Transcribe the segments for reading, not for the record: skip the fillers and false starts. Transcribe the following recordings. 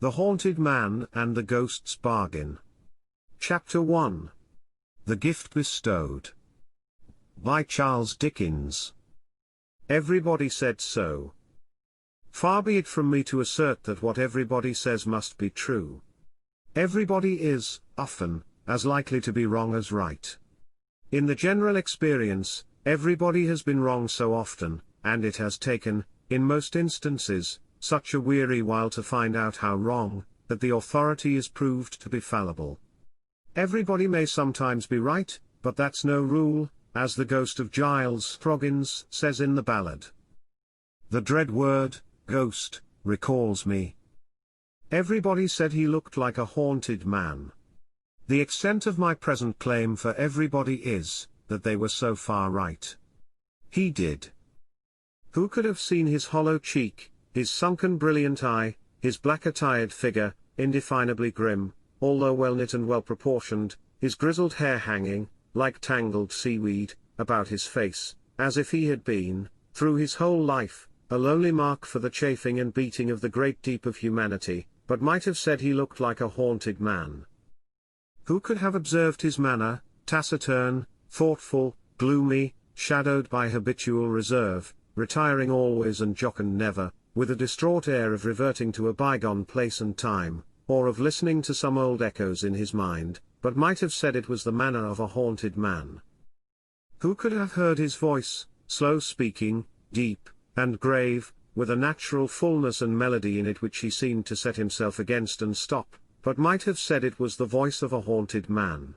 The Haunted Man and the Ghost's Bargain. Chapter 1. The Gift Bestowed. By Charles Dickens. Everybody said so. Far be it from me to assert that what everybody says must be true. Everybody is, often, as likely to be wrong as right. In the general experience, everybody has been wrong so often, and it has taken, in most instances, such a weary while to find out how wrong, that the authority is proved to be fallible. Everybody may sometimes be right, but that's no rule, as the ghost of Giles Scroggins says in the ballad. The dread word, ghost, recalls me. Everybody said he looked like a haunted man. The extent of my present claim for everybody is, that they were so far right. He did. Who could have seen his hollow cheek, his sunken brilliant eye, his black attired figure, indefinably grim, although well knit and well proportioned, his grizzled hair hanging, like tangled seaweed, about his face, as if he had been, through his whole life, a lonely mark for the chafing and beating of the great deep of humanity, but might have said he looked like a haunted man? Who could have observed his manner, taciturn, thoughtful, gloomy, shadowed by habitual reserve, retiring always and jocund never, with a distraught air of reverting to a bygone place and time, or of listening to some old echoes in his mind, but might have said it was the manner of a haunted man? Who could have heard his voice, slow speaking, deep, and grave, with a natural fullness and melody in it which he seemed to set himself against and stop, but might have said it was the voice of a haunted man?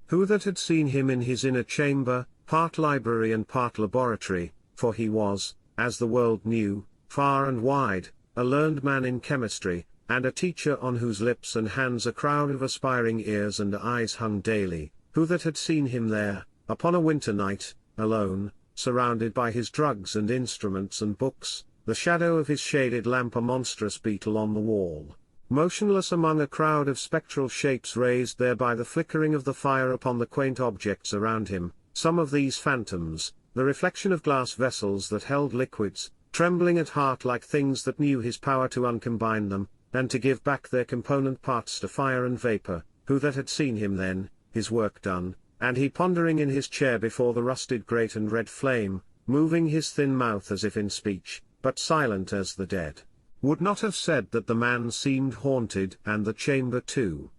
Who that had seen him in his inner chamber, part library and part laboratory, for he was, as the world knew, far and wide, a learned man in chemistry, and a teacher on whose lips and hands a crowd of aspiring ears and eyes hung daily, who that had seen him there, upon a winter night, alone, surrounded by his drugs and instruments and books, the shadow of his shaded lamp a monstrous beetle on the wall, motionless among a crowd of spectral shapes raised there by the flickering of the fire upon the quaint objects around him, some of these phantoms, the reflection of glass vessels that held liquids, trembling at heart like things that knew his power to uncombine them, and to give back their component parts to fire and vapor, who that had seen him then, his work done, and he pondering in his chair before the rusted grate and red flame, moving his thin mouth as if in speech, but silent as the dead, would not have said that the man seemed haunted and the chamber too?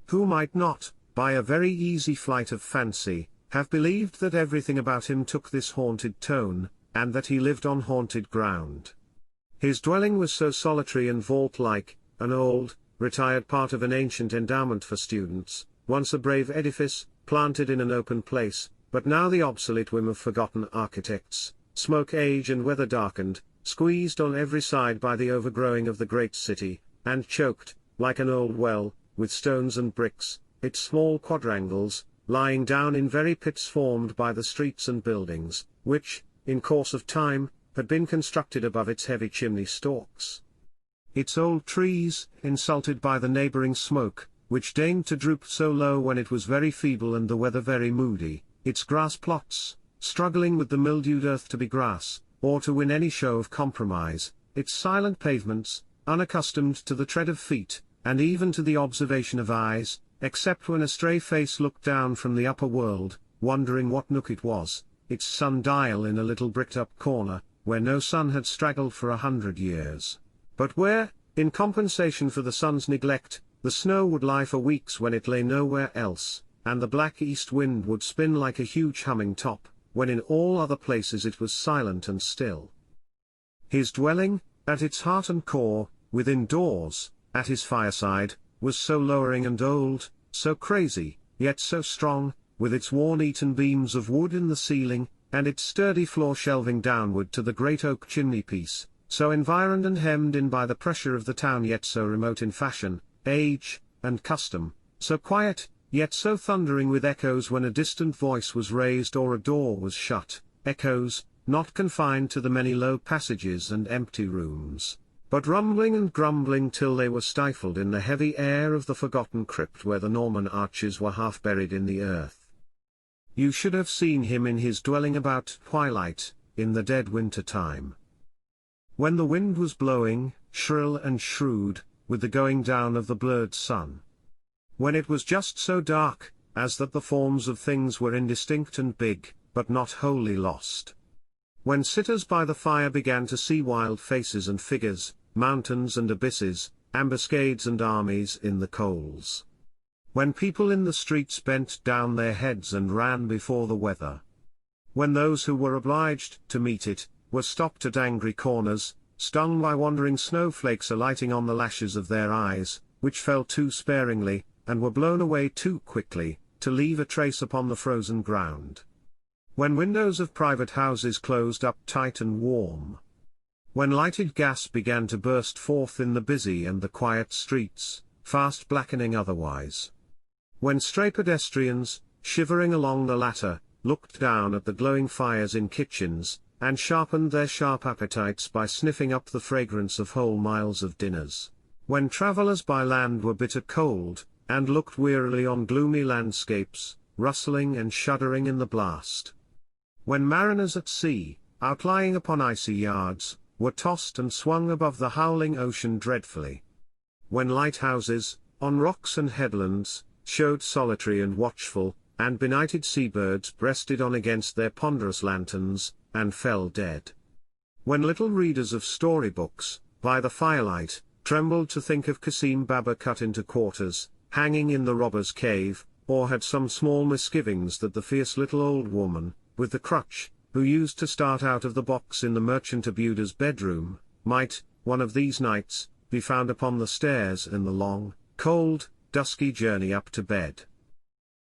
Who might not, by a very easy flight of fancy, have believed that everything about him took this haunted tone, and that he lived on haunted ground? His dwelling was so solitary and vault-like, an old, retired part of an ancient endowment for students, once a brave edifice, planted in an open place, but now the obsolete whim of forgotten architects, smoke age and weather darkened, squeezed on every side by the overgrowing of the great city, and choked, like an old well, with stones and bricks, its small quadrangles, lying down in very pits formed by the streets and buildings, which, in course of time, had been constructed above its heavy chimney stalks. Its old trees, insulted by the neighboring smoke, which deigned to droop so low when it was very feeble and the weather very moody, its grass plots, struggling with the mildewed earth to be grass, or to win any show of compromise, its silent pavements, unaccustomed to the tread of feet, and even to the observation of eyes, except when a stray face looked down from the upper world, wondering what nook it was, its sun-dial in a little bricked-up corner, where no sun had straggled for 100 years, but where, in compensation for the sun's neglect, the snow would lie for weeks when it lay nowhere else, and the black east wind would spin like a huge humming top, when in all other places it was silent and still. His dwelling, at its heart and core, within doors, at his fireside, was so lowering and old, so crazy, yet so strong, with its worn-eaten beams of wood in the ceiling, and its sturdy floor shelving downward to the great oak chimney-piece, so environed and hemmed in by the pressure of the town yet so remote in fashion, age, and custom, so quiet, yet so thundering with echoes when a distant voice was raised or a door was shut, echoes, not confined to the many low passages and empty rooms, but rumbling and grumbling till they were stifled in the heavy air of the forgotten crypt where the Norman arches were half buried in the earth. You should have seen him in his dwelling about twilight, in the dead winter time. When the wind was blowing, shrill and shrewd, with the going down of the blurred sun. When it was just so dark, as that the forms of things were indistinct and big, but not wholly lost. When sitters by the fire began to see wild faces and figures, mountains and abysses, ambuscades and armies in the coals. When people in the streets bent down their heads and ran before the weather. When those who were obliged to meet it, were stopped at angry corners, stung by wandering snowflakes alighting on the lashes of their eyes, which fell too sparingly, and were blown away too quickly, to leave a trace upon the frozen ground. When windows of private houses closed up tight and warm. When lighted gas began to burst forth in the busy and the quiet streets, fast blackening otherwise. When stray pedestrians, shivering along the latter, looked down at the glowing fires in kitchens, and sharpened their sharp appetites by sniffing up the fragrance of whole miles of dinners. When travellers by land were bitter cold, and looked wearily on gloomy landscapes, rustling and shuddering in the blast. When mariners at sea, outlying upon icy yards, were tossed and swung above the howling ocean dreadfully. When lighthouses, on rocks and headlands, showed solitary and watchful, and benighted seabirds breasted on against their ponderous lanterns, and fell dead. When little readers of storybooks, by the firelight, trembled to think of Cassim Baba cut into quarters, hanging in the robber's cave, or had some small misgivings that the fierce little old woman, with the crutch, who used to start out of the box in the merchant Abuda's bedroom, might, one of these nights, be found upon the stairs in the long, cold, dusky journey up to bed.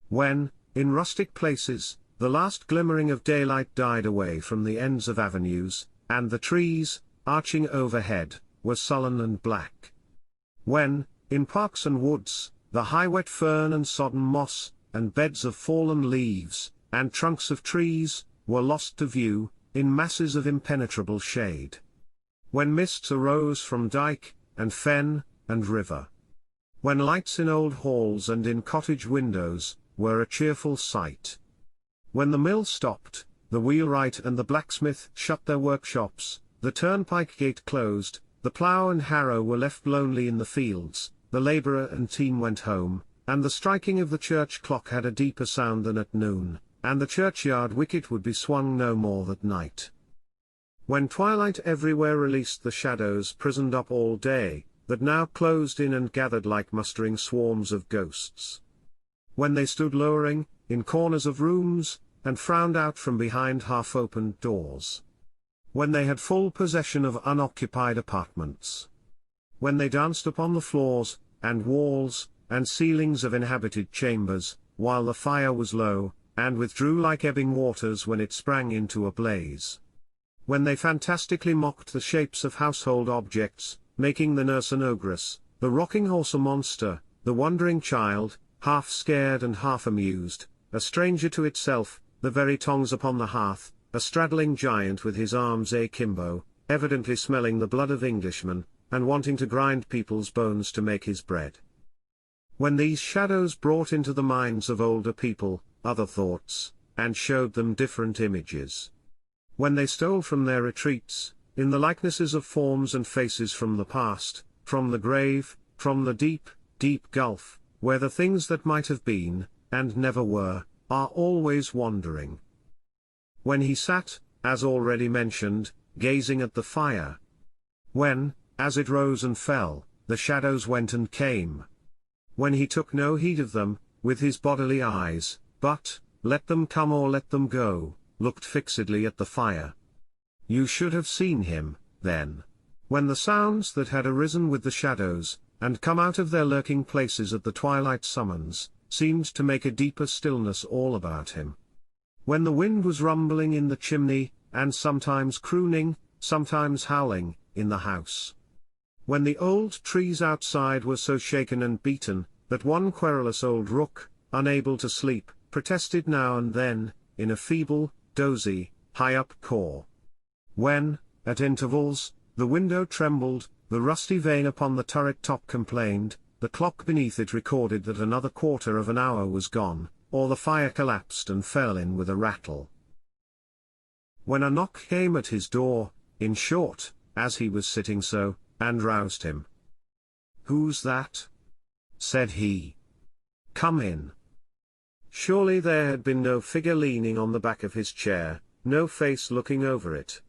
When, in rustic places, the last glimmering of daylight died away from the ends of avenues, and the trees, arching overhead, were sullen and black. When, in parks and woods, the high wet fern and sodden moss, and beds of fallen leaves, and trunks of trees, were lost to view, in masses of impenetrable shade. When mists arose from dike, and fen, and river. When lights in old halls and in cottage windows, were a cheerful sight. When the mill stopped, the wheelwright and the blacksmith shut their workshops, the turnpike gate closed, the plough and harrow were left lonely in the fields, the labourer and team went home, and the striking of the church clock had a deeper sound than at noon, and the churchyard wicket would be swung no more that night. When twilight everywhere released the shadows prisoned up all day, that now closed in and gathered like mustering swarms of ghosts. When they stood lowering, in corners of rooms, and frowned out from behind half-opened doors. When they had full possession of unoccupied apartments. When they danced upon the floors, and walls, and ceilings of inhabited chambers, while the fire was low, and withdrew like ebbing waters when it sprang into a blaze. When they fantastically mocked the shapes of household objects, making the nurse an ogress, the rocking horse a monster, the wondering child, half scared and half amused, a stranger to itself, the very tongs upon the hearth, a straddling giant with his arms akimbo, evidently smelling the blood of Englishmen, and wanting to grind people's bones to make his bread. When these shadows brought into the minds of older people other thoughts, and showed them different images. When they stole from their retreats, in the likenesses of forms and faces from the past, from the grave, from the deep, deep gulf, where the things that might have been, and never were, are always wandering. When he sat, as already mentioned, gazing at the fire. When, as it rose and fell, the shadows went and came. When he took no heed of them, with his bodily eyes, but, let them come or let them go, looked fixedly at the fire. You should have seen him, then. When the sounds that had arisen with the shadows, and come out of their lurking places at the twilight summons, seemed to make a deeper stillness all about him. When the wind was rumbling in the chimney, and sometimes crooning, sometimes howling, in the house. When the old trees outside were so shaken and beaten, that one querulous old rook, unable to sleep, protested now and then, in a feeble, dozy, high-up caw. When, at intervals, the window trembled, the rusty vane upon the turret top complained, the clock beneath it recorded that another quarter of an hour was gone, or the fire collapsed and fell in with a rattle. When a knock came at his door, in short, as he was sitting so, and roused him. "Who's that?" said he. "Come in." Surely there had been no figure leaning on the back of his chair, no face looking over it.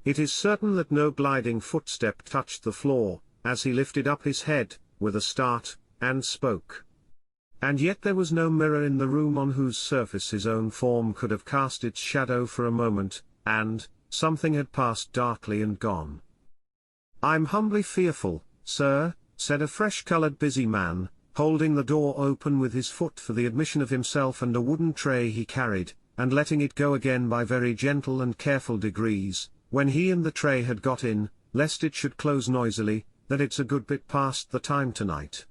It is certain that no gliding footstep touched the floor, as he lifted up his head, with a start, and spoke. And yet there was no mirror in the room on whose surface his own form could have cast its shadow for a moment, and something had passed darkly and gone. "I'm humbly fearful, sir," said a fresh-coloured busy man, holding the door open with his foot for the admission of himself and a wooden tray he carried, and letting it go again by very gentle and careful degrees, when he and the tray had got in, lest it should close noisily, "that it's a good bit past the time tonight.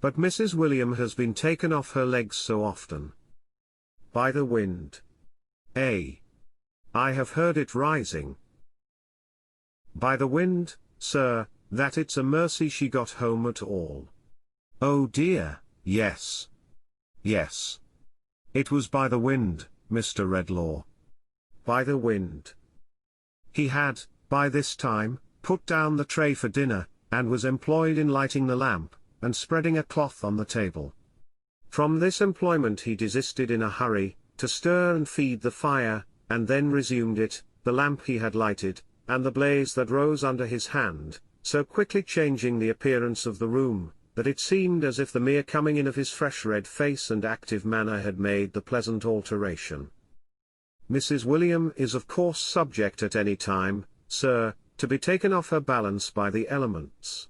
But Mrs. William has been taken off her legs so often. By the wind. I have heard it rising. By the wind, sir, that it's a mercy she got home at all." "Oh dear, yes. Yes. It was by the wind, Mr. Redlaw. By the wind." He had, by this time, put down the tray for dinner, and was employed in lighting the lamp, and spreading a cloth on the table. From this employment he desisted in a hurry, to stir and feed the fire, and then resumed it, the lamp he had lighted, and the blaze that rose under his hand, so quickly changing the appearance of the room, that it seemed as if the mere coming in of his fresh red face and active manner had made the pleasant alteration. "Mrs. William is of course subject at any time, sir, to be taken off her balance by the elements.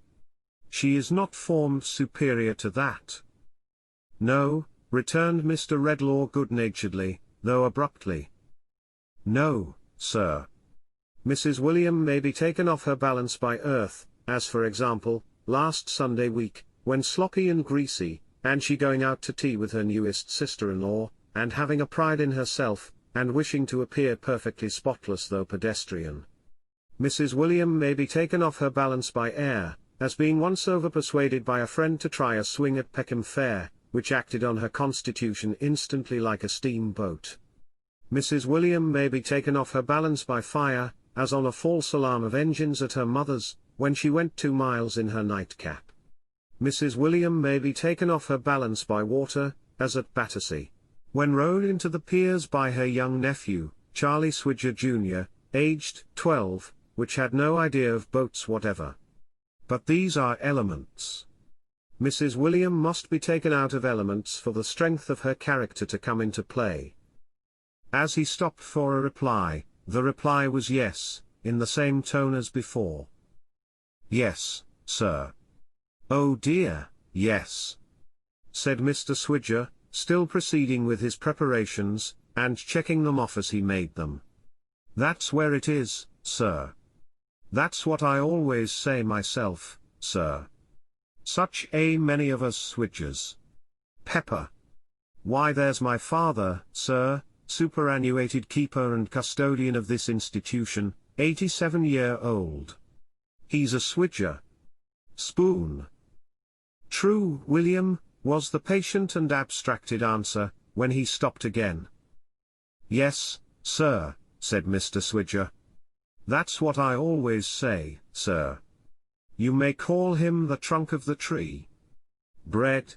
She is not formed superior to that." "No," returned Mr. Redlaw good-naturedly, though abruptly. "No, sir. Mrs. William may be taken off her balance by earth, as for example, last Sunday week, when sloppy and greasy, and she going out to tea with her newest sister-in-law, and having a pride in herself, and wishing to appear perfectly spotless though pedestrian. Mrs. William may be taken off her balance by air, as being once over-persuaded by a friend to try a swing at Peckham Fair, which acted on her constitution instantly like a steamboat. Mrs. William may be taken off her balance by fire, as on a false alarm of engines at her mother's, when she went 2 miles in her nightcap. Mrs. William may be taken off her balance by water, as at Battersea, when rowed into the piers by her young nephew, Charlie Swidger Jr., aged 12, which had no idea of boats whatever. But these are elements. Mrs. William must be taken out of elements for the strength of her character to come into play. As he stopped for a reply, the reply was yes, in the same tone as before. "Yes, sir." "Oh dear, yes," said Mr. Swidger, still proceeding with his preparations, and checking them off as he made them. "That's where it is, sir. That's what I always say myself, sir. Such a many of us Swidgers. Pepper. Why, there's my father, sir, superannuated keeper and custodian of this institution, 87-year-old. He's a Swidger. Spoon." "True, William," was the patient and abstracted answer, when he stopped again. "Yes, sir," said Mr. Swidger. "That's what I always say, sir. You may call him the trunk of the tree. Bread.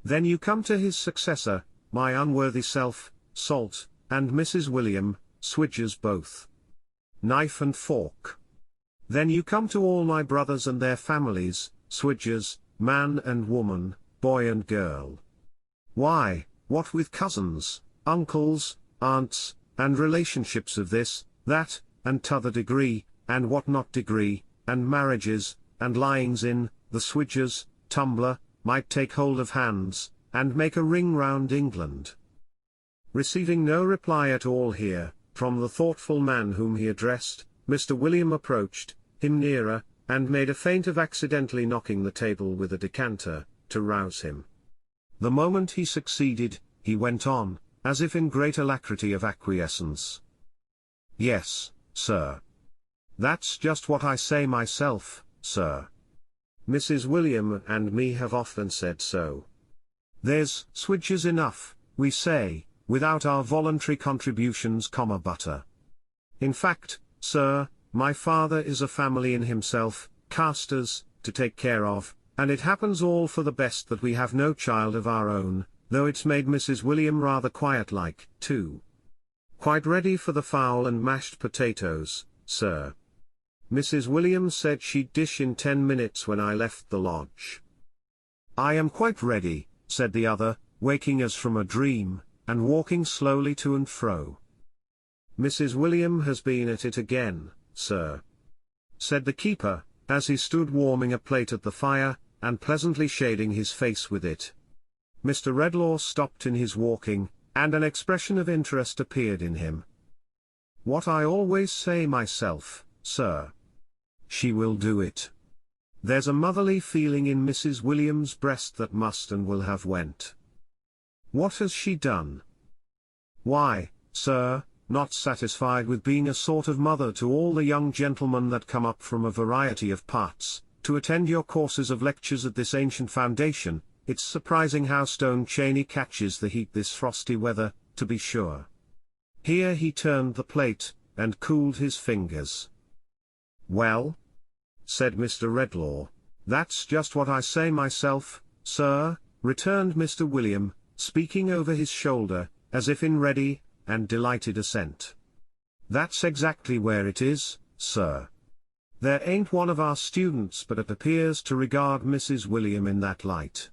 Then you come to his successor, my unworthy self, Salt, and Mrs. William, Swidgers both. Knife and fork. Then you come to all my brothers and their families, Swidgers, man and woman, boy and girl. Why, what with cousins, uncles, aunts, and relationships of this, that, and t'other degree, and what not degree, and marriages, and lyings in, the Swidgers, Tumblr, might take hold of hands, and make a ring round England." Receiving no reply at all here, from the thoughtful man whom he addressed, Mr. William approached him nearer, and made a feint of accidentally knocking the table with a decanter, to rouse him. The moment he succeeded, he went on, as if in great alacrity of acquiescence. "Yes, sir. That's just what I say myself, sir. Mrs. William and me have often said so. There's Swidgers enough, we say, without our voluntary contributions, butter. In fact, sir, my father is a family in himself, casters, to take care of, and it happens all for the best that we have no child of our own, though it's made Mrs. William rather quiet-like, too. Quite ready for the fowl and mashed potatoes, sir. Mrs. William said she'd dish in 10 minutes when I left the lodge. I am quite ready, said the other, waking as from a dream, and walking slowly to and fro. Mrs. William has been at it again, sir, said the keeper, as he stood warming a plate at the fire, and pleasantly shading his face with it. Mr. Redlaw stopped in his walking, and an expression of interest appeared in him. What I always say myself, sir. She will do it. There's a motherly feeling in Mrs. William's breast that must and will have went. What has she done? Why, sir, not satisfied with being a sort of mother to all the young gentlemen that come up from a variety of parts, to attend your courses of lectures at this ancient foundation, it's surprising how Stone Chaney catches the heat this frosty weather, to be sure. Here he turned the plate, and cooled his fingers. Well, said Mr. Redlaw, that's just what I say myself, sir, returned Mr. William, speaking over his shoulder, as if in ready and delighted assent. That's exactly where it is, sir. There ain't one of our students but it appears to regard Mrs. William in that light.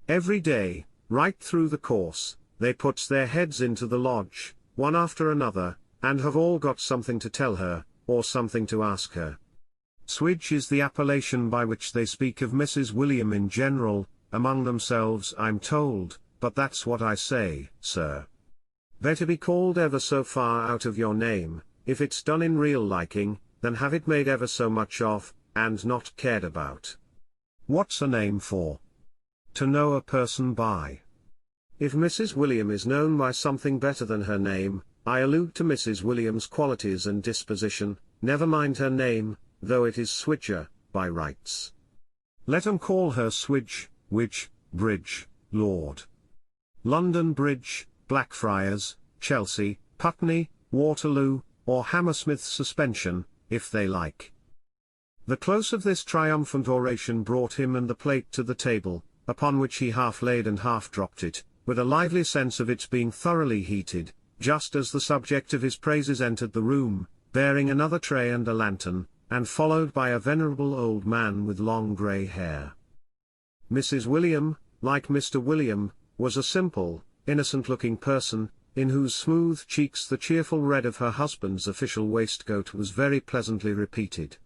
Every day, right through the course, they puts their heads into the lodge, one after another, and have all got something to tell her, or something to ask her. Swidge is the appellation by which they speak of Mrs. William in general, among themselves I'm told, but that's what I say, sir. Better be called ever so far out of your name, if it's done in real liking, than have it made ever so much of, and not cared about. What's a name for? To know a person by. If Mrs. William is known by something better than her name, I allude to Mrs. William's qualities and disposition, never mind her name, though it is Swidger, by rights. Let 'em call her Swidge, Widge, Bridge, Lord. London Bridge, Blackfriars, Chelsea, Putney, Waterloo, or Hammersmith Suspension, if they like. The close of this triumphant oration brought him and the plate to the table, upon which he half laid and half dropped it, with a lively sense of its being thoroughly heated, just as the subject of his praises entered the room, bearing another tray and a lantern, and followed by a venerable old man with long grey hair. Mrs. William, like Mr. William, was a simple, innocent-looking person, in whose smooth cheeks the cheerful red of her husband's official waistcoat was very pleasantly repeated.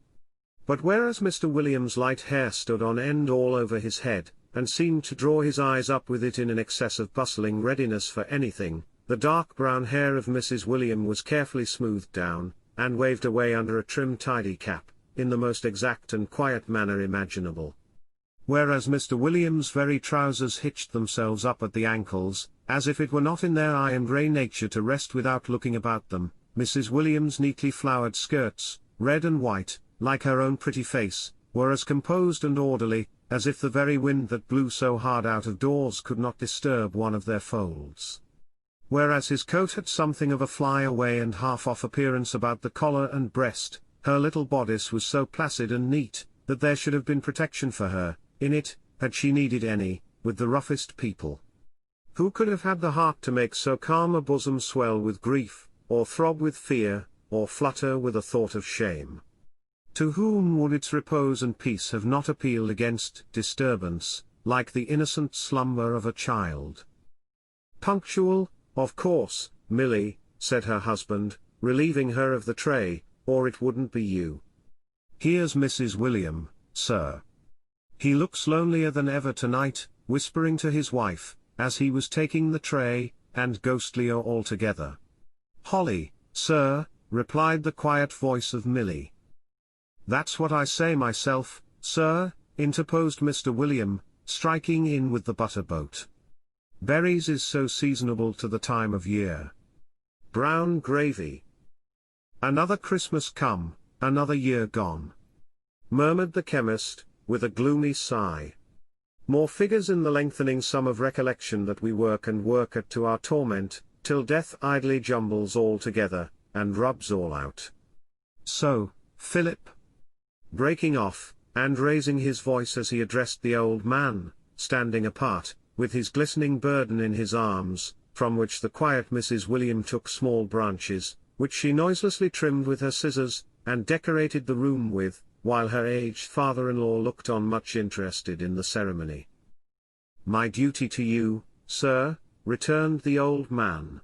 But whereas Mr. William's light hair stood on end all over his head, and seemed to draw his eyes up with it in an excess of bustling readiness for anything, the dark brown hair of Mrs. William was carefully smoothed down, and waved away under a trim tidy cap, in the most exact and quiet manner imaginable. Whereas Mr. William's very trousers hitched themselves up at the ankles, as if it were not in their iron grey nature to rest without looking about them, Mrs. William's neatly flowered skirts, red and white, like her own pretty face, were as composed and orderly, as if the very wind that blew so hard out of doors could not disturb one of their folds. Whereas his coat had something of a fly-away and half-off appearance about the collar and breast, her little bodice was so placid and neat, that there should have been protection for her, in it, had she needed any, with the roughest people. Who could have had the heart to make so calm a bosom swell with grief, or throb with fear, or flutter with a thought of shame? To whom would its repose and peace have not appealed against disturbance, like the innocent slumber of a child? Punctual, of course, Milly, said her husband, relieving her of the tray, or it wouldn't be you. Here's Mrs. William, sir. He looks lonelier than ever tonight, whispering to his wife, as he was taking the tray, and ghostlier altogether. Holly, sir, replied the quiet voice of Milly. That's what I say myself, sir, interposed Mr. William, striking in with the butter boat. Berries is so seasonable to the time of year. Brown gravy. Another Christmas come, another year gone, murmured the chemist, with a gloomy sigh. More figures in the lengthening sum of recollection that we work and work at to our torment, till death idly jumbles all together, and rubs all out. So, Philip, breaking off, and raising his voice as he addressed the old man, standing apart, with his glistening burden in his arms, from which the quiet Mrs. William took small branches, which she noiselessly trimmed with her scissors, and decorated the room with, while her aged father-in-law looked on much interested in the ceremony. "My duty to you, sir," returned the old man.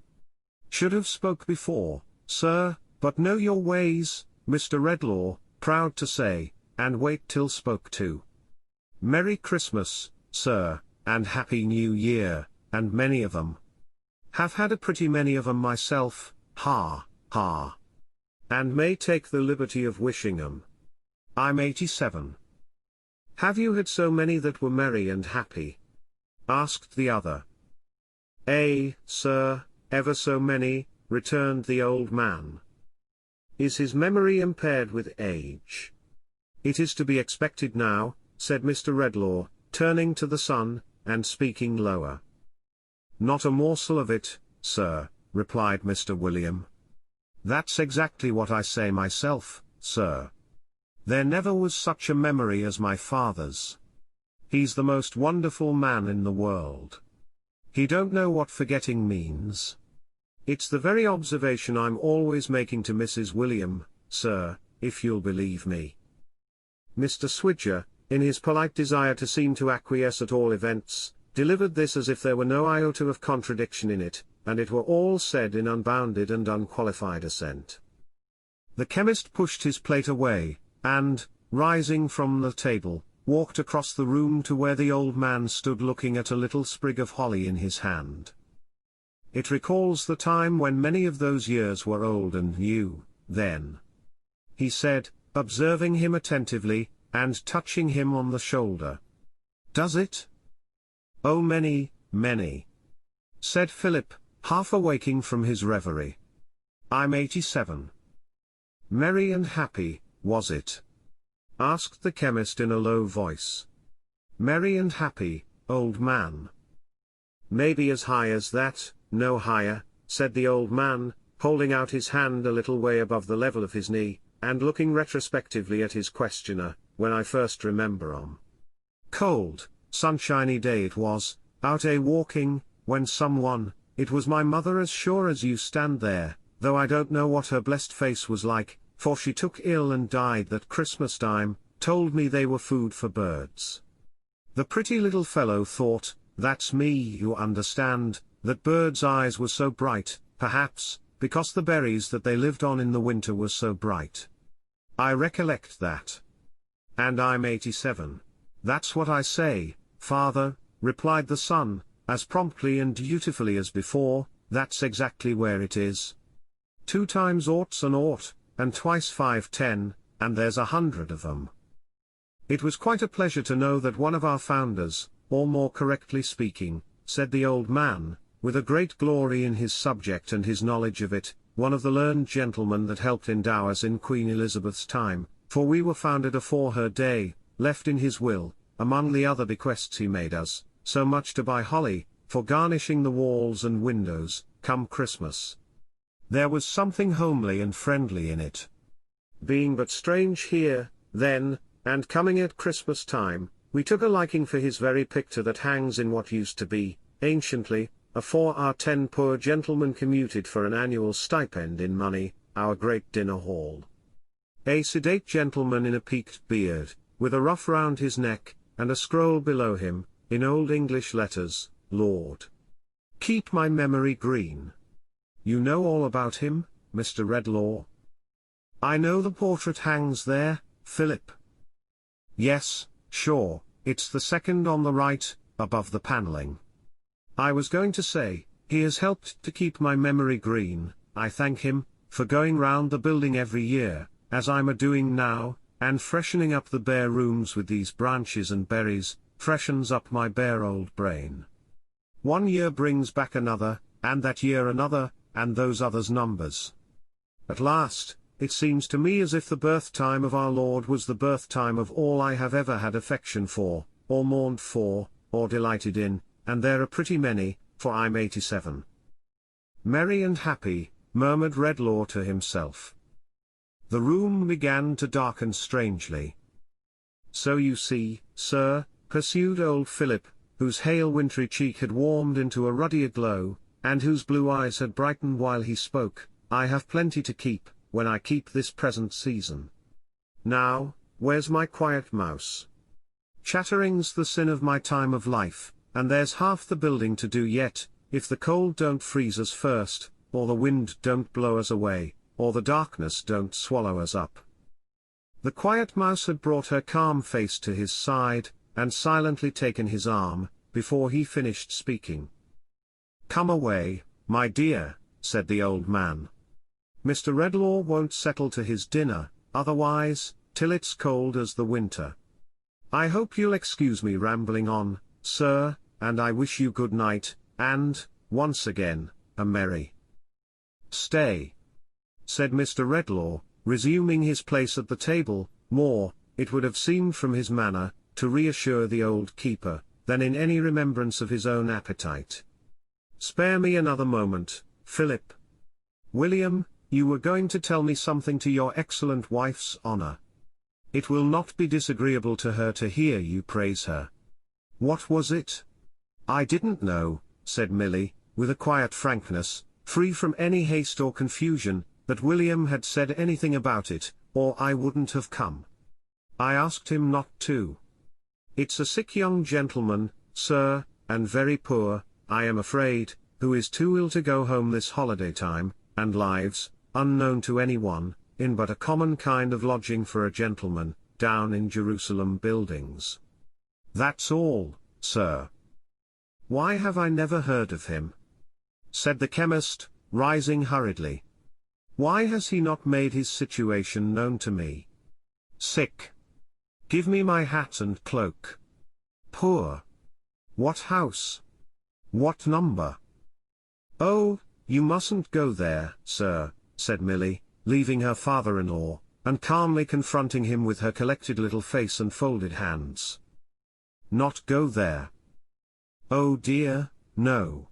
"Should have spoke before, sir, but know your ways, Mr. Redlaw, proud to say, and wait till spoke to. Merry Christmas, sir, and Happy New Year, and many of 'em. Have had a pretty many of 'em myself, ha, ha. And may take the liberty of wishing 'em. I'm 87. Have you had so many that were merry and happy?" asked the other. Sir, ever so many," returned the old man. "Is his memory impaired with age?" "It is to be expected now," said Mr. Redlaw, turning to the son, and speaking lower. "Not a morsel of it, sir," replied Mr. William. "That's exactly what I say myself, sir. There never was such a memory as my father's. He's the most wonderful man in the world. He don't know what forgetting means. It's the very observation I'm always making to Mrs. William, sir, if you'll believe me." Mr. Swidger, in his polite desire to seem to acquiesce at all events, delivered this as if there were no iota of contradiction in it, and it were all said in unbounded and unqualified assent. The chemist pushed his plate away, and, rising from the table, walked across the room to where the old man stood looking at a little sprig of holly in his hand. "It recalls the time when many of those years were old and new, then," he said, observing him attentively, and touching him on the shoulder. "Does it?" "Oh, many, many," said Philip, half awaking from his reverie. "I'm 87. "Merry and happy, was it?" asked the chemist in a low voice. "Merry and happy, old man." "Maybe as high as that, no higher," said the old man, holding out his hand a little way above the level of his knee, and looking retrospectively at his questioner. "When I first remember cold, sunshiny day it was, out walking, when someone, it was my mother as sure as you stand there, though I don't know what her blessed face was like, for she took ill and died that Christmas time, told me they were food for birds. The pretty little fellow thought, that's me, you understand, that birds' eyes were so bright, perhaps, because the berries that they lived on in the winter were so bright. I recollect that. And I'm 87. That's what I say, father," replied the son, as promptly and dutifully as before. "That's exactly where it is. 2 times ought's an ought, and twice 5 10, and there's 100 of 'em. It was quite a pleasure to know that one of our founders, or more correctly speaking, said the old man, with a great glory in his subject and his knowledge of it, one of the learned gentlemen that helped endow us in Queen Elizabeth's time, for we were founded afore her day, left in his will, among the other bequests he made us, so much to buy holly, for garnishing the walls and windows, come Christmas. There was something homely and friendly in it. Being but strange here, then, and coming at Christmas time, we took a liking for his very picture that hangs in what used to be, anciently, afore our 10 poor gentlemen commuted for an annual stipend in money, our great dinner hall. A sedate gentleman in a peaked beard, with a ruff round his neck, and a scroll below him, in old English letters, "Lord, keep my memory green." You know all about him, Mr. Redlaw? "I know the portrait hangs there, Philip." "Yes, sure, it's the second on the right, above the panelling. I was going to say, he has helped to keep my memory green. I thank him, for going round the building every year, as I'm a-doing now, and freshening up the bare rooms with these branches and berries, freshens up my bare old brain. One year brings back another, and that year another, and those others numbers. At last, it seems to me as if the birth time of our Lord was the birth time of all I have ever had affection for, or mourned for, or delighted in, and there are pretty many, for I'm 87. "Merry and happy," murmured Redlaw to himself. The room began to darken strangely. So you see, sir, pursued old Philip, whose hale wintry cheek had warmed into a ruddier glow, and whose blue eyes had brightened while he spoke, I have plenty to keep, when I keep this present season. Now, where's my quiet mouse? Chattering's the sin of my time of life, and there's half the building to do yet, if the cold don't freeze us first, or the wind don't blow us away, or the darkness don't swallow us up. The quiet mouse had brought her calm face to his side, and silently taken his arm, before he finished speaking. "Come away, my dear," said the old man. "Mr. Redlaw won't settle to his dinner, otherwise, till it's cold as the winter. I hope you'll excuse me rambling on, sir, and I wish you good night, and, once again, a merry—" "Stay," said Mr. Redlaw, resuming his place at the table, more, it would have seemed from his manner, to reassure the old keeper, than in any remembrance of his own appetite. "Spare me another moment, Philip. William, you were going to tell me something to your excellent wife's honour. It will not be disagreeable to her to hear you praise her. What was it?" "I didn't know," said Milly, with a quiet frankness, free from any haste or confusion, "that William had said anything about it, or I wouldn't have come. I asked him not to. It's a sick young gentleman, sir, and very poor, I am afraid, who is too ill to go home this holiday time, and lives, unknown to anyone, in but a common kind of lodging for a gentleman, down in Jerusalem buildings. That's all, sir." "Why have I never heard of him?" said the chemist, rising hurriedly. "Why has he not made his situation known to me? Sick. Give me my hat and cloak. Poor. What house? What number?" "Oh, you mustn't go there, sir," said Milly, leaving her father-in-law, and calmly confronting him with her collected little face and folded hands. "Not go there? Oh dear, no,"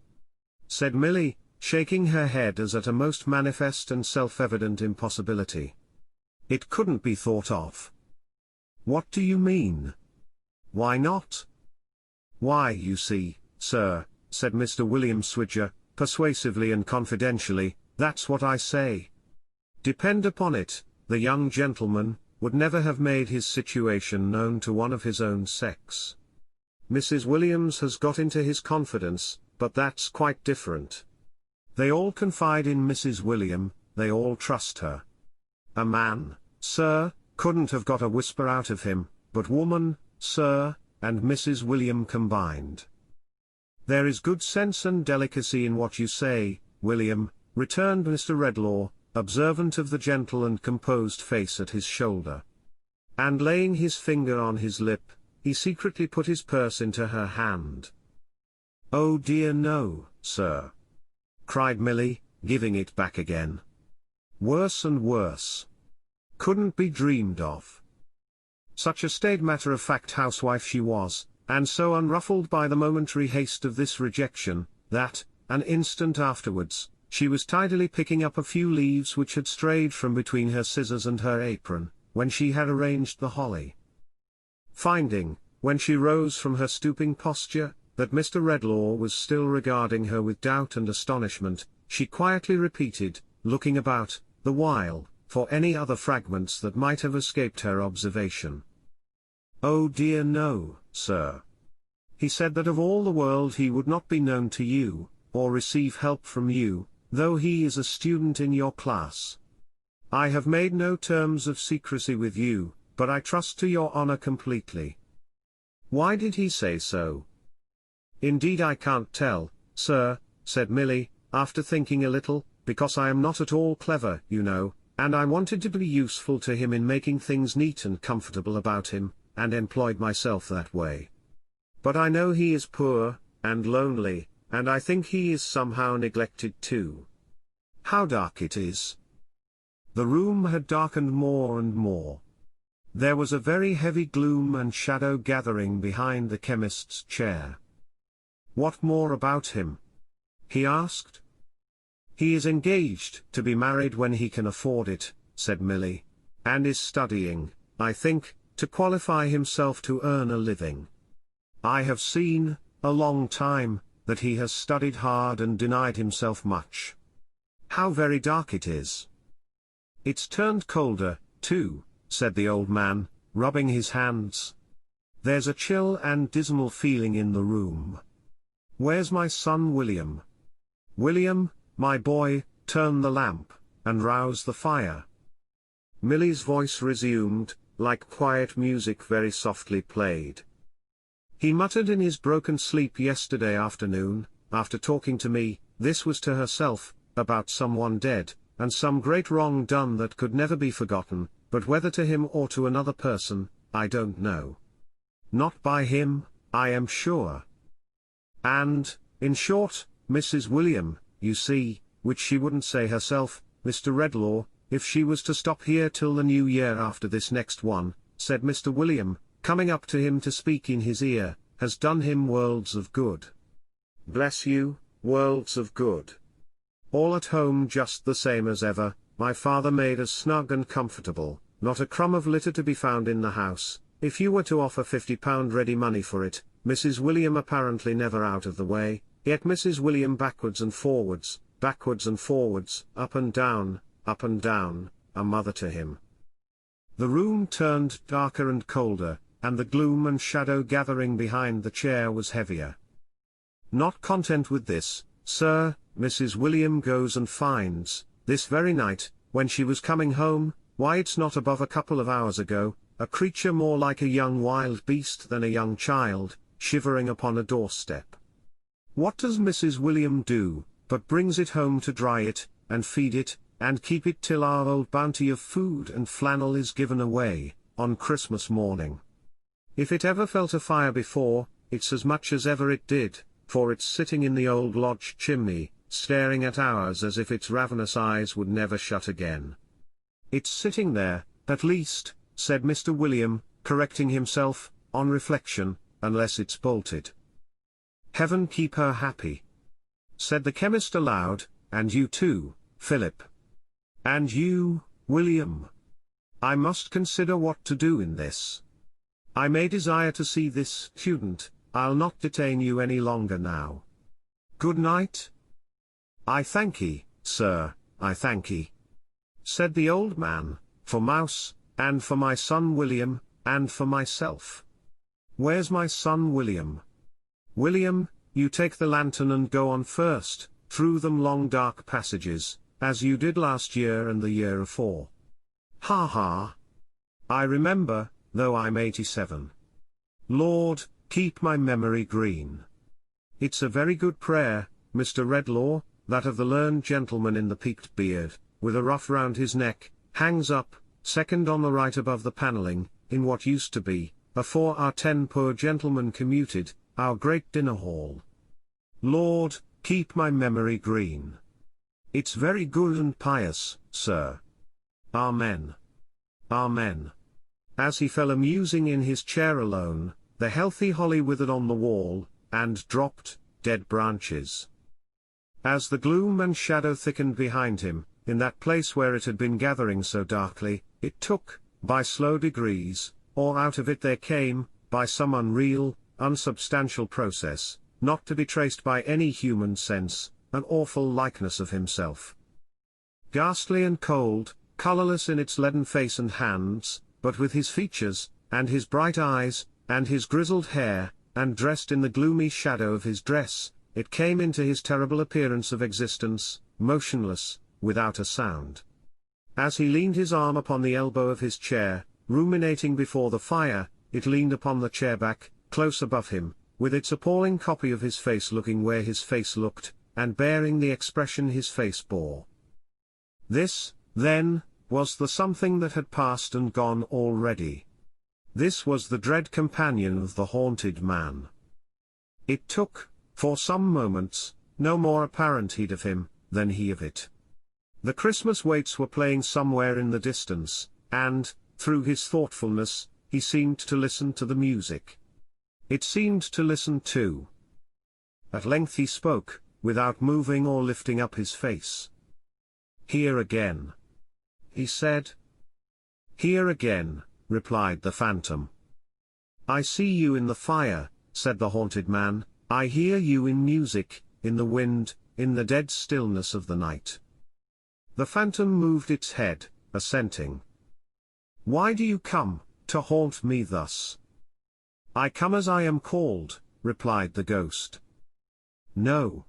said Milly, shaking her head as at a most manifest and self-evident impossibility. "It couldn't be thought of." "What do you mean? Why not?" "Why, you see, sir," said Mr. William Swidger, persuasively and confidentially, "that's what I say. Depend upon it, the young gentleman would never have made his situation known to one of his own sex. Mrs. Williams has got into his confidence, but that's quite different. They all confide in Mrs. William, they all trust her. A man, sir, couldn't have got a whisper out of him, but woman, sir, and Mrs. William combined." "There is good sense and delicacy in what you say, William," returned Mr. Redlaw, observant of the gentle and composed face at his shoulder. And laying his finger on his lip, he secretly put his purse into her hand. "Oh dear no, sir," cried Milly, giving it back again. "Worse and worse. Couldn't be dreamed of." Such a staid matter-of-fact housewife she was, and so unruffled by the momentary haste of this rejection, that, an instant afterwards, she was tidily picking up a few leaves which had strayed from between her scissors and her apron, when she had arranged the holly. Finding, when she rose from her stooping posture, that Mr. Redlaw was still regarding her with doubt and astonishment, she quietly repeated, looking about, the while, for any other fragments that might have escaped her observation. "Oh dear no, sir. He said that of all the world he would not be known to you, or receive help from you, though he is a student in your class. I have made no terms of secrecy with you, but I trust to your honor completely." "Why did he say so?" "Indeed I can't tell, sir," said Milly, after thinking a little, "because I am not at all clever, you know, and I wanted to be useful to him in making things neat and comfortable about him, and employed myself that way. But I know he is poor, and lonely, and I think he is somehow neglected too. How dark it is!" The room had darkened more and more. There was a very heavy gloom and shadow gathering behind the chemist's chair. "What more about him?" he asked. "He is engaged to be married when he can afford it," said Milly, "and is studying, I think, to qualify himself to earn a living. I have seen, a long time, that he has studied hard and denied himself much. How very dark it is. It's turned colder, too, said the old man, rubbing his hands. There's a chill and dismal feeling in the room. Where's my son William? William, my boy, turn the lamp, and rouse the fire. Millie's voice resumed, like quiet music very softly played. He muttered in his broken sleep yesterday afternoon, after talking to me, this was to herself, about someone dead, and some great wrong done that could never be forgotten, but whether to him or to another person, I don't know. Not by him, I am sure. And, in short, Mrs. William, you see, which she wouldn't say herself, Mr. Redlaw, if she was to stop here till the new year after this next one, said Mr. William, coming up to him to speak in his ear, has done him worlds of good. Bless you, worlds of good. All at home just the same as ever, my father made us snug and comfortable, not a crumb of litter to be found in the house, if you were to offer £50 ready money for it, Mrs. William apparently never out of the way, yet Mrs. William backwards and forwards, up and down, a mother to him. The room turned darker and colder, and the gloom and shadow gathering behind the chair was heavier. Not content with this, sir, Mrs. William goes and finds, this very night, when she was coming home, why it's not above a couple of hours ago, a creature more like a young wild beast than a young child, shivering upon a doorstep. What does Mrs. William do, but brings it home to dry it, and feed it, and keep it till our old bounty of food and flannel is given away, on Christmas morning. If it ever felt a fire before, it's as much as ever it did, for it's sitting in the old lodge chimney, staring at ours as if its ravenous eyes would never shut again. It's sitting there, at least, said Mr. William, correcting himself, on reflection, unless it's bolted. Heaven keep her happy, said the chemist aloud, and you too, Philip. And you, William. I must consider what to do in this. I may desire to see this student, I'll not detain you any longer now. Good night. I thank ye, sir, I thank ye, said the old man, for Mouse, and for my son William, and for myself. Where's my son William? William, you take the lantern and go on first, through them long dark passages, as you did last year and the year afore. Ha ha! I remember, though I'm 87. Lord, keep my memory green. It's a very good prayer, Mr. Redlaw, that of the learned gentleman in the peaked beard, with a ruff round his neck, hangs up, second on the right above the panelling, in what used to be, afore our 10 poor gentlemen commuted, our great dinner hall. Lord, keep my memory green. It's very good and pious, sir. Amen. Amen. As he fell a-musing in his chair alone, the healthy holly withered on the wall, and dropped, dead branches. As the gloom and shadow thickened behind him, in that place where it had been gathering so darkly, it took, by slow degrees, or out of it there came, by some unreal, unsubstantial process, not to be traced by any human sense, an awful likeness of himself. Ghastly and cold, colourless in its leaden face and hands, but with his features, and his bright eyes, and his grizzled hair, and dressed in the gloomy shadow of his dress, it came into his terrible appearance of existence, motionless, without a sound. As he leaned his arm upon the elbow of his chair, ruminating before the fire, it leaned upon the chair back, close above him, with its appalling copy of his face looking where his face looked, and bearing the expression his face bore. This, then, was the something that had passed and gone already. This was the dread companion of the haunted man. It took, for some moments, no more apparent heed of him, than he of it. The Christmas waits were playing somewhere in the distance, and, through his thoughtfulness, he seemed to listen to the music. It seemed to listen too. At length he spoke, without moving or lifting up his face. Here again, he said. Here again, replied the phantom. I see you in the fire, said the haunted man, I hear you in music, in the wind, in the dead stillness of the night. The phantom moved its head, assenting. Why do you come, to haunt me thus? I come as I am called, replied the ghost. No.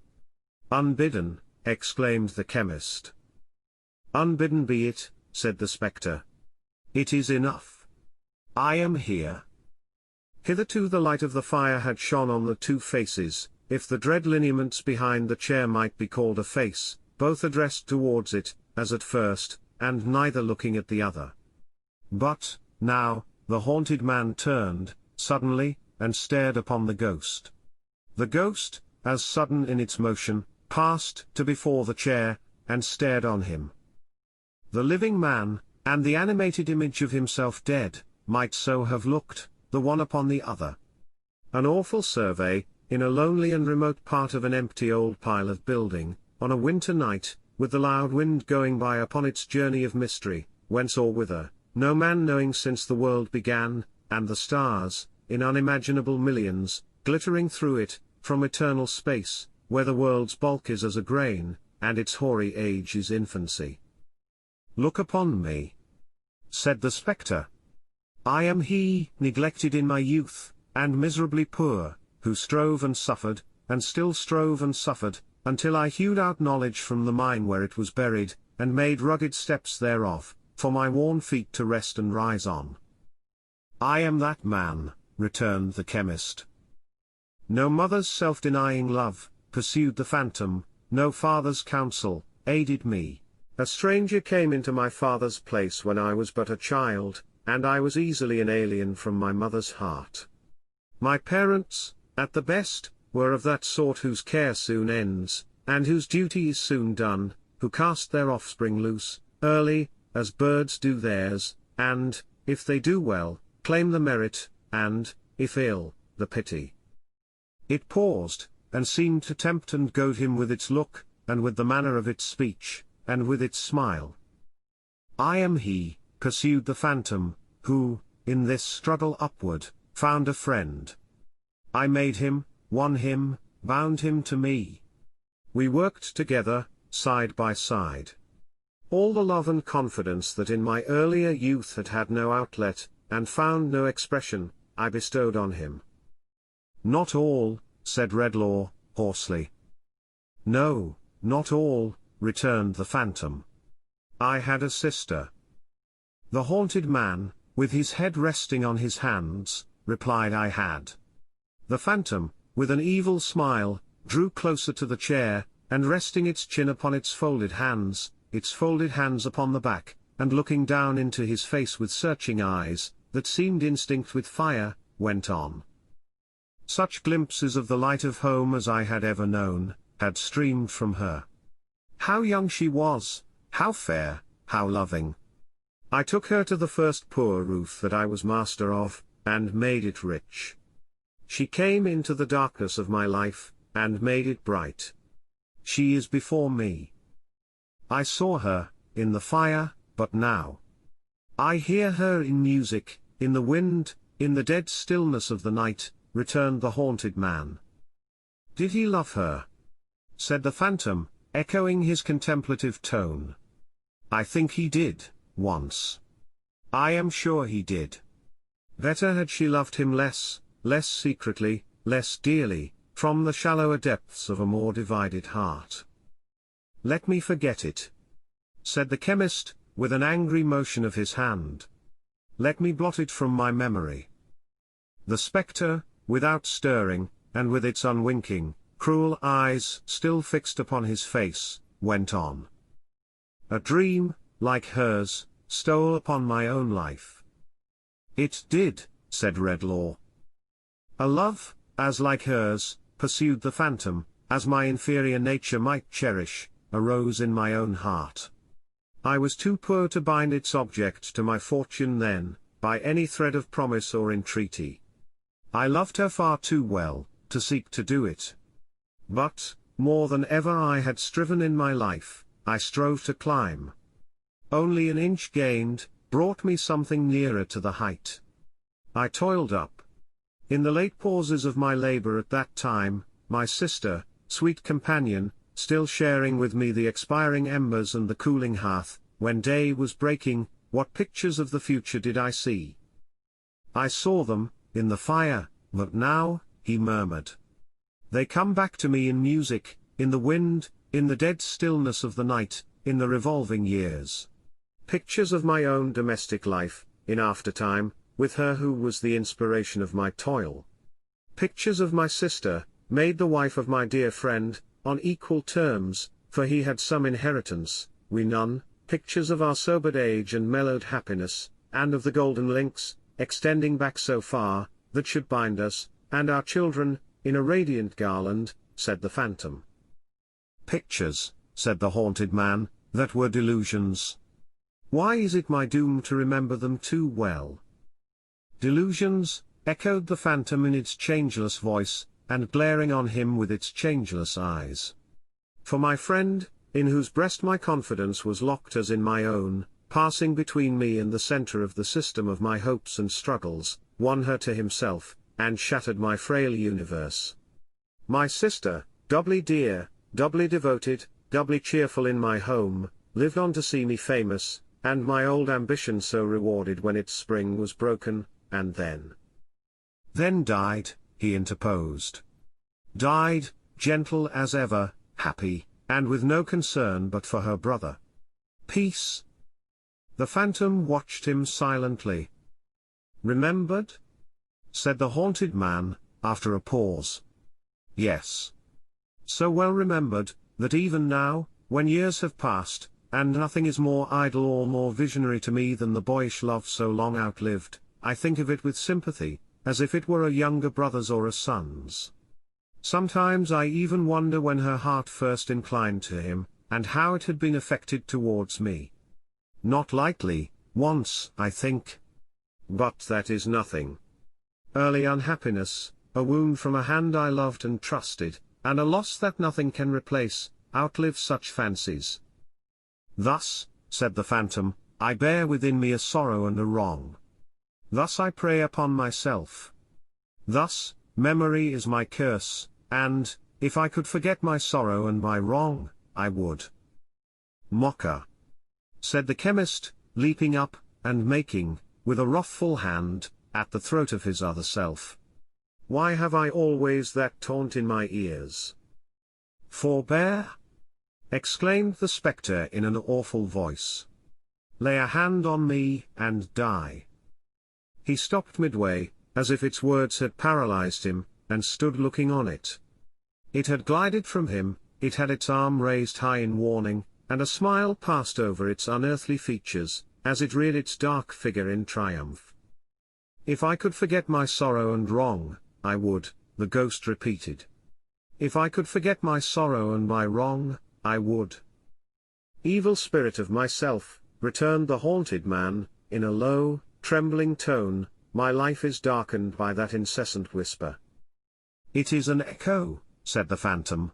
Unbidden, exclaimed the chemist. Unbidden be it, said the spectre. It is enough. I am here. Hitherto the light of the fire had shone on the two faces, if the dread lineaments behind the chair might be called a face, both addressed towards it, as at first, and neither looking at the other. But, now, the haunted man turned, suddenly, and stared upon the ghost. The ghost, as sudden in its motion, passed to before the chair, and stared on him. The living man, and the animated image of himself dead, might so have looked, the one upon the other. An awful survey, in a lonely and remote part of an empty old pile of building, on a winter night, with the loud wind going by upon its journey of mystery, whence or whither, no man knowing since the world began, and the stars, in unimaginable millions, glittering through it, from eternal space, where the world's bulk is as a grain, and its hoary age is infancy. Look upon me, said the spectre. I am he, neglected in my youth, and miserably poor, who strove and suffered, and still strove and suffered, until I hewed out knowledge from the mine where it was buried, and made rugged steps thereof, for my worn feet to rest and rise on. I am that man, returned the chemist. No mother's self-denying love, pursued the phantom, no father's counsel, aided me. A stranger came into my father's place when I was but a child, and I was easily an alien from my mother's heart. My parents, at the best, were of that sort whose care soon ends, and whose duty is soon done, who cast their offspring loose, early, as birds do theirs, and, if they do well, claim the merit, and, if ill, the pity. It paused, and seemed to tempt and goad him with its look, and with the manner of its speech, and with its smile. I am he, pursued the phantom, who, in this struggle upward, found a friend. I made him, won him, bound him to me. We worked together, side by side. All the love and confidence that in my earlier youth had had no outlet, and found no expression, I bestowed on him. Not all, said Redlaw, hoarsely. No, not all, returned the phantom. I had a sister. The haunted man, with his head resting on his hands, replied I had. The phantom, with an evil smile, drew closer to the chair, and resting its chin upon its folded hands upon the back, and looking down into his face with searching eyes, that seemed instinct with fire, went on. Such glimpses of the light of home as I had ever known, had streamed from her. How young she was, how fair, how loving. I took her to the first poor roof that I was master of, and made it rich. She came into the darkness of my life, and made it bright. She is before me. I saw her, in the fire, but now I hear her in music, in the wind, in the dead stillness of the night, returned the haunted man. Did he love her? Said the phantom, echoing his contemplative tone. I think he did, once. I am sure he did. Better had she loved him less secretly, less dearly, from the shallower depths of a more divided heart. Let me forget it, said the chemist, with an angry motion of his hand. Let me blot it from my memory. The spectre, without stirring, and with its unwinking, cruel eyes still fixed upon his face, went on. A dream, like hers, stole upon my own life. It did, said Redlaw. A love, as like hers, pursued the phantom, as my inferior nature might cherish, arose in my own heart. I was too poor to bind its object to my fortune then, by any thread of promise or entreaty. I loved her far too well, to seek to do it. But, more than ever I had striven in my life, I strove to climb. Only an inch gained, brought me something nearer to the height. I toiled up. In the late pauses of my labor at that time, my sister, sweet companion, still sharing with me the expiring embers and the cooling hearth, when day was breaking, what pictures of the future did I see? I saw them, in the fire, but now, he murmured. They come back to me in music, in the wind, in the dead stillness of the night, in the revolving years. Pictures of my own domestic life, in aftertime, with her who was the inspiration of my toil. Pictures of my sister, made the wife of my dear friend, on equal terms, for he had some inheritance, we none, pictures of our sobered age and mellowed happiness, and of the golden links, extending back so far, that should bind us, and our children, in a radiant garland, said the phantom. Pictures, said the haunted man, that were delusions. Why is it my doom to remember them too well? Delusions, echoed the phantom in its changeless voice, and glaring on him with its changeless eyes. For my friend, in whose breast my confidence was locked as in my own, passing between me and the center of the system of my hopes and struggles, won her to himself, and shattered my frail universe. My sister, doubly dear, doubly devoted, doubly cheerful in my home, lived on to see me famous, and my old ambition so rewarded when its spring was broken, and then died, he interposed. Died, gentle as ever, happy, and with no concern but for her brother. Peace. The phantom watched him silently. Remembered? Said the haunted man, after a pause. Yes. So well remembered, that even now, when years have passed, and nothing is more idle or more visionary to me than the boyish love so long outlived, I think of it with sympathy, as if it were a younger brother's or a son's. Sometimes I even wonder when her heart first inclined to him, and how it had been affected towards me. Not lightly, once, I think. But that is nothing. Early unhappiness, a wound from a hand I loved and trusted, and a loss that nothing can replace, outlive such fancies. Thus, said the phantom, I bear within me a sorrow and a wrong. Thus I prey upon myself. Thus, memory is my curse, and, if I could forget my sorrow and my wrong, I would. Mocker. Said the chemist, leaping up, and making, with a wrathful hand, at the throat of his other self. Why have I always that taunt in my ears? Forbear? Exclaimed the spectre in an awful voice. Lay a hand on me, and die. He stopped midway, as if its words had paralyzed him, and stood looking on it. It had glided from him, it had its arm raised high in warning, and a smile passed over its unearthly features, as it reared its dark figure in triumph. If I could forget my sorrow and wrong, I would, the ghost repeated. If I could forget my sorrow and my wrong, I would. Evil spirit of myself, returned the haunted man, in a low, trembling tone, my life is darkened by that incessant whisper. It is an echo, said the phantom.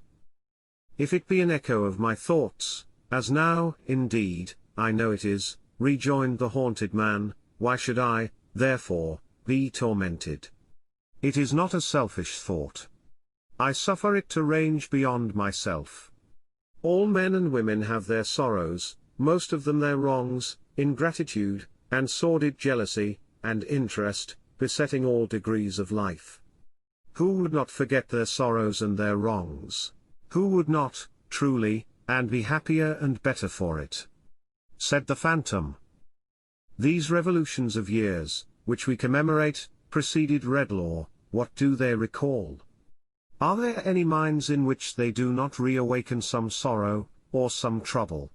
If it be an echo of my thoughts, as now, indeed, I know it is, rejoined the haunted man, why should I, therefore, be tormented? It is not a selfish thought. I suffer it to range beyond myself. All men and women have their sorrows, most of them their wrongs, ingratitude, and sordid jealousy, and interest, besetting all degrees of life. Who would not forget their sorrows and their wrongs? Who would not, truly, and be happier and better for it? Said the phantom. These revolutions of years, which we commemorate, preceded Redlaw, what do they recall? Are there any minds in which they do not reawaken some sorrow, or some trouble?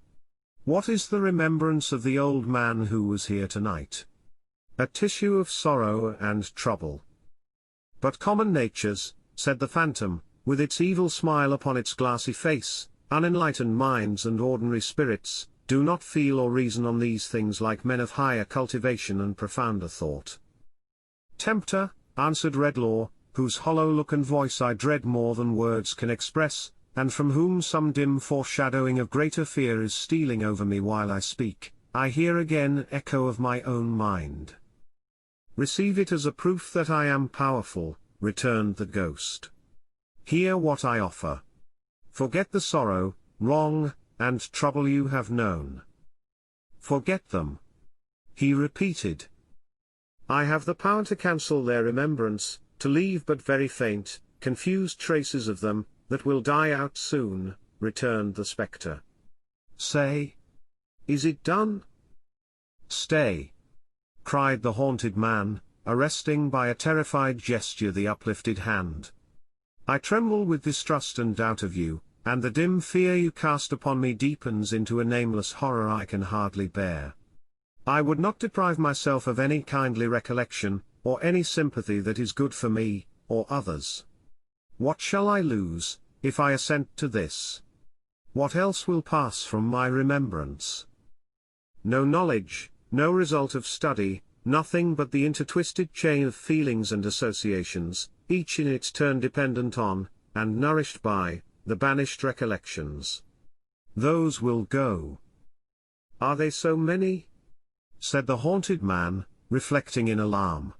What is the remembrance of the old man who was here tonight? A tissue of sorrow and trouble. But common natures, said the phantom, with its evil smile upon its glassy face, unenlightened minds and ordinary spirits, do not feel or reason on these things like men of higher cultivation and profounder thought. Tempter, answered Redlaw, whose hollow look and voice I dread more than words can express, and from whom some dim foreshadowing of greater fear is stealing over me while I speak, I hear again an echo of my own mind. Receive it as a proof that I am powerful, returned the ghost. Hear what I offer. Forget the sorrow, wrong, and trouble you have known. Forget them. He repeated. I have the power to cancel their remembrance, to leave but very faint, confused traces of them, that will die out soon, returned the spectre. Say. Is it done? Stay! Cried the haunted man, arresting by a terrified gesture the uplifted hand. I tremble with distrust and doubt of you, and the dim fear you cast upon me deepens into a nameless horror I can hardly bear. I would not deprive myself of any kindly recollection, or any sympathy that is good for me, or others. What shall I lose, if I assent to this? What else will pass from my remembrance? No knowledge, no result of study, nothing but the intertwisted chain of feelings and associations, each in its turn dependent on, and nourished by, the banished recollections. Those will go. Are they so many? Said the haunted man, reflecting in alarm.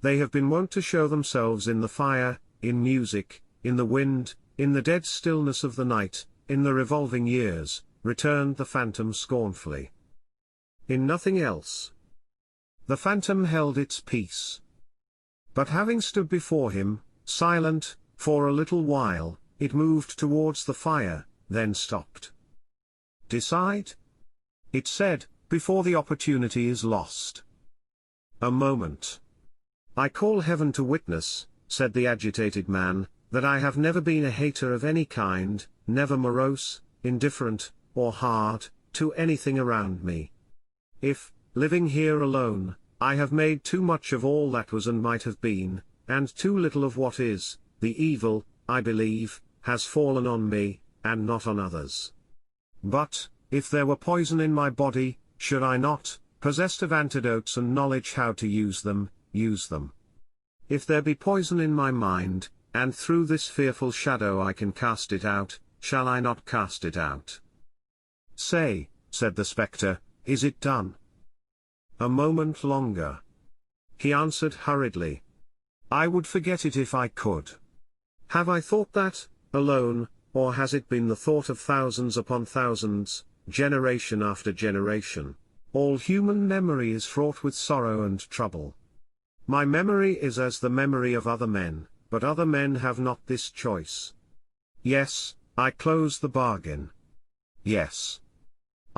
They have been wont to show themselves in the fire, in music, in the wind, in the dead stillness of the night, in the revolving years, returned the phantom scornfully. In nothing else. The phantom held its peace. But having stood before him, silent, for a little while, it moved towards the fire, then stopped. Decide? It said, before the opportunity is lost. A moment. I call heaven to witness, said the agitated man, that I have never been a hater of any kind, never morose, indifferent, or hard, to anything around me. If, living here alone, I have made too much of all that was and might have been, and too little of what is, the evil, I believe, has fallen on me, and not on others. But, if there were poison in my body, should I not, possessed of antidotes and knowledge how to use them, use them? If there be poison in my mind, and through this fearful shadow I can cast it out, shall I not cast it out? Say, said the spectre, is it done? A moment longer. He answered hurriedly. I would forget it if I could. Have I thought that, alone, or has it been the thought of thousands upon thousands, generation after generation? All human memory is fraught with sorrow and trouble. My memory is as the memory of other men, but other men have not this choice. Yes, I close the bargain. Yes.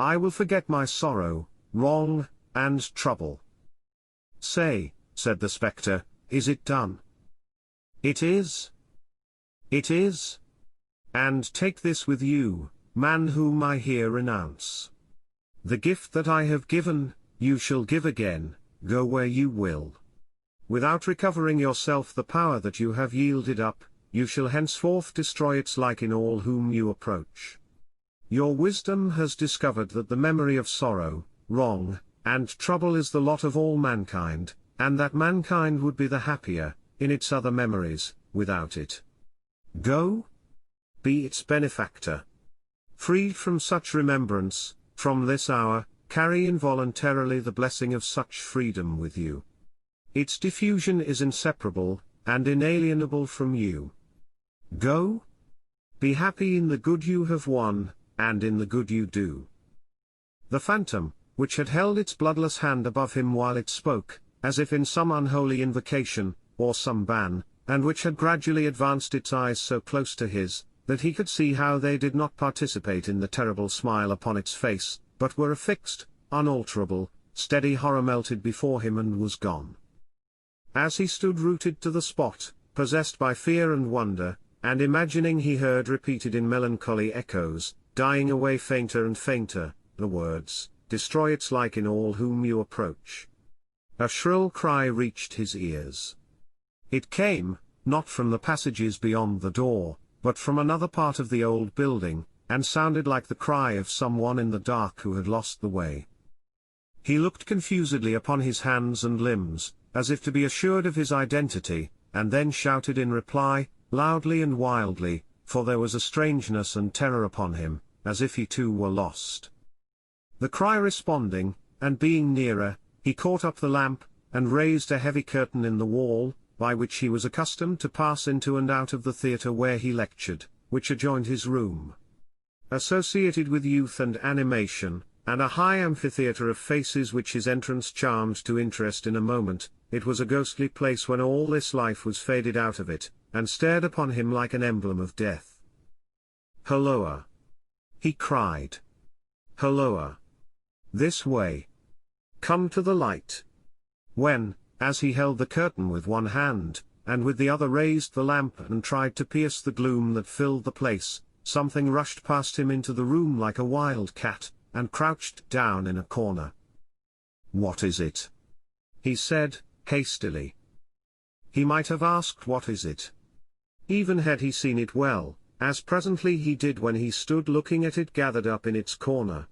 I will forget my sorrow, wrong, and trouble. Say, said the spectre, is it done? It is. It is. And take this with you, man whom I here renounce. The gift that I have given, you shall give again, go where you will. Without recovering yourself the power that you have yielded up, you shall henceforth destroy its like in all whom you approach. Your wisdom has discovered that the memory of sorrow, wrong, and trouble is the lot of all mankind, and that mankind would be the happier, in its other memories, without it. Go? Be its benefactor. Freed from such remembrance, from this hour, carry involuntarily the blessing of such freedom with you. Its diffusion is inseparable, and inalienable from you. Go? Be happy in the good you have won, and in the good you do. The phantom, which had held its bloodless hand above him while it spoke, as if in some unholy invocation, or some ban, and which had gradually advanced its eyes so close to his, that he could see how they did not participate in the terrible smile upon its face, but were a fixed, unalterable, steady horror melted before him and was gone. As he stood rooted to the spot, possessed by fear and wonder, and imagining he heard repeated in melancholy echoes, dying away fainter and fainter, the words, "Destroy its like in all whom you approach." A shrill cry reached his ears. It came, not from the passages beyond the door, but from another part of the old building, and sounded like the cry of someone in the dark who had lost the way. He looked confusedly upon his hands and limbs, as if to be assured of his identity, and then shouted in reply, loudly and wildly, for there was a strangeness and terror upon him, as if he too were lost. The cry responding, and being nearer, he caught up the lamp, and raised a heavy curtain in the wall, by which he was accustomed to pass into and out of the theatre where he lectured, which adjoined his room. Associated with youth and animation, and a high amphitheatre of faces which his entrance charmed to interest in a moment, it was a ghostly place when all this life was faded out of it, and stared upon him like an emblem of death. "Hulloa!" he cried. "Hulloa! This way! Come to the light!" When, as he held the curtain with one hand, and with the other raised the lamp and tried to pierce the gloom that filled the place, something rushed past him into the room like a wild cat, and crouched down in a corner. "What is it?" he said, hastily. He might have asked what is it. Even had he seen it well, as presently he did when he stood looking at it gathered up in its corner.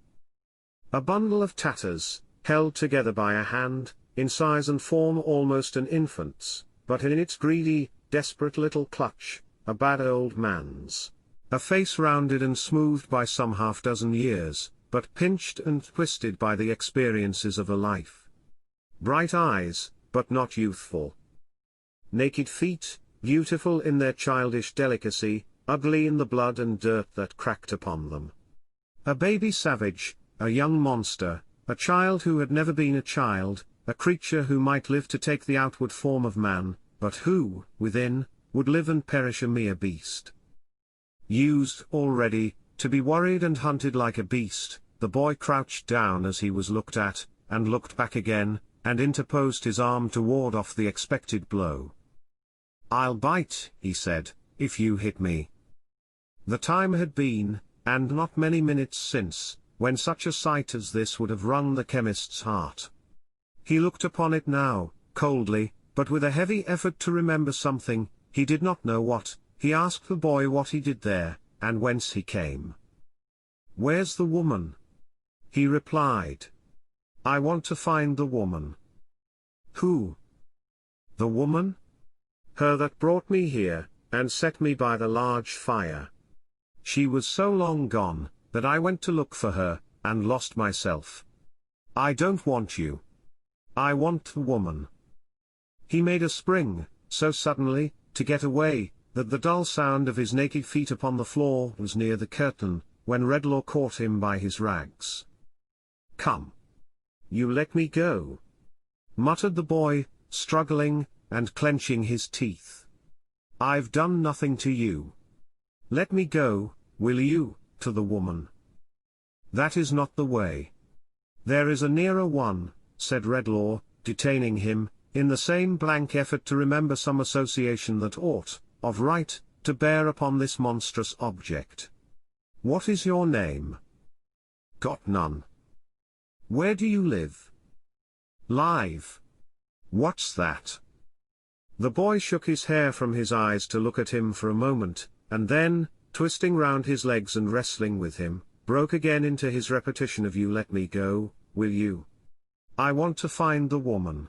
A bundle of tatters, held together by a hand, in size and form almost an infant's, but in its greedy, desperate little clutch, a bad old man's. A face rounded and smoothed by some half-dozen years, but pinched and twisted by the experiences of a life. Bright eyes, but not youthful. Naked feet, beautiful in their childish delicacy, ugly in the blood and dirt that cracked upon them. A baby savage, a young monster, a child who had never been a child, a creature who might live to take the outward form of man, but who, within, would live and perish a mere beast. Used already, to be worried and hunted like a beast, the boy crouched down as he was looked at, and looked back again, and interposed his arm to ward off the expected blow. "I'll bite," he said, "if you hit me." The time had been, and not many minutes since, when such a sight as this would have wrung the chemist's heart. He looked upon it now, coldly, but with a heavy effort to remember something, he did not know what. He asked the boy what he did there, and whence he came. "Where's the woman?" he replied. "I want to find the woman." "Who?" "The woman? Her that brought me here, and set me by the large fire. She was so long gone, that I went to look for her, and lost myself. I don't want you. I want the woman." He made a spring, so suddenly, to get away, that the dull sound of his naked feet upon the floor was near the curtain, when Redlaw caught him by his rags. "Come. You let me go," muttered the boy, struggling, and clenching his teeth. "I've done nothing to you. Let me go, will you, to the woman." "That is not the way. There is a nearer one," said Redlaw, detaining him, in the same blank effort to remember some association that ought, of right, to bear upon this monstrous object. "What is your name?" "Got none." "Where do you live?" "Live." "What's that?" The boy shook his hair from his eyes to look at him for a moment, and then, twisting round his legs and wrestling with him, broke again into his repetition of "You let me go, will you? I want to find the woman."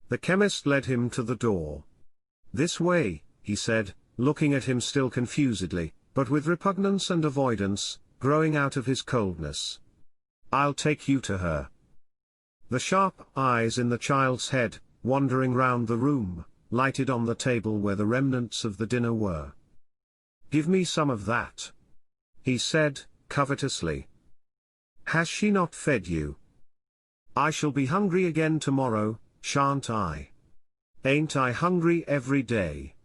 The chemist led him to the door. "This way," he said, looking at him still confusedly, but with repugnance and avoidance, growing out of his coldness. "I'll take you to her." The sharp eyes in the child's head, wandering round the room, lighted on the table where the remnants of the dinner were. "Give me some of that," he said, covetously. "Has she not fed you? I shall be hungry again tomorrow, shan't I? Ain't I hungry every day?"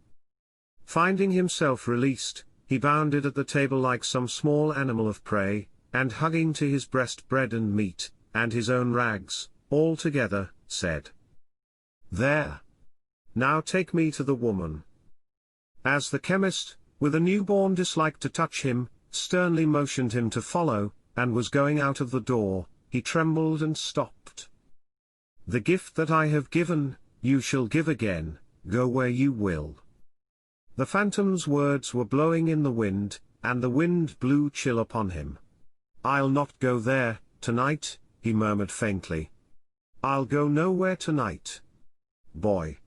Finding himself released, he bounded at the table like some small animal of prey, and hugging to his breast bread and meat, and his own rags, all together, said, "There! Now take me to the woman." As the chemist, with a newborn dislike to touch him, sternly motioned him to follow, and was going out of the door, he trembled and stopped. "The gift that I have given, you shall give again, go where you will." The phantom's words were blowing in the wind, and the wind blew chill upon him. "I'll not go there, tonight," he murmured faintly. "I'll go nowhere tonight. Boy.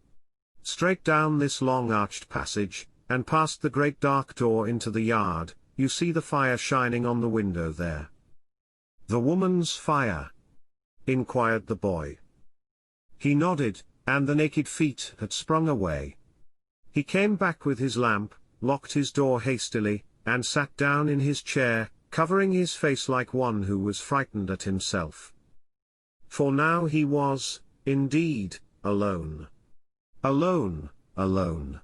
Straight down this long arched passage, and past the great dark door into the yard. You see the fire shining on the window there. The woman's fire? Inquired the boy. He nodded, and the naked feet had sprung away. He came back with his lamp, locked his door hastily, and sat down in his chair, covering his face like one who was frightened at himself. For now he was, indeed, alone. Alone, alone.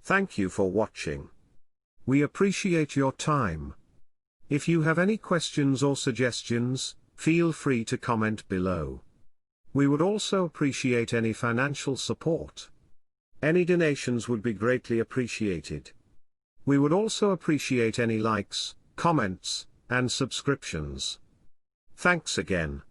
Thank you for watching. We appreciate your time. If you have any questions or suggestions, feel free to comment below. We would also appreciate any financial support. Any donations would be greatly appreciated. We would also appreciate any likes, comments, and subscriptions. Thanks again.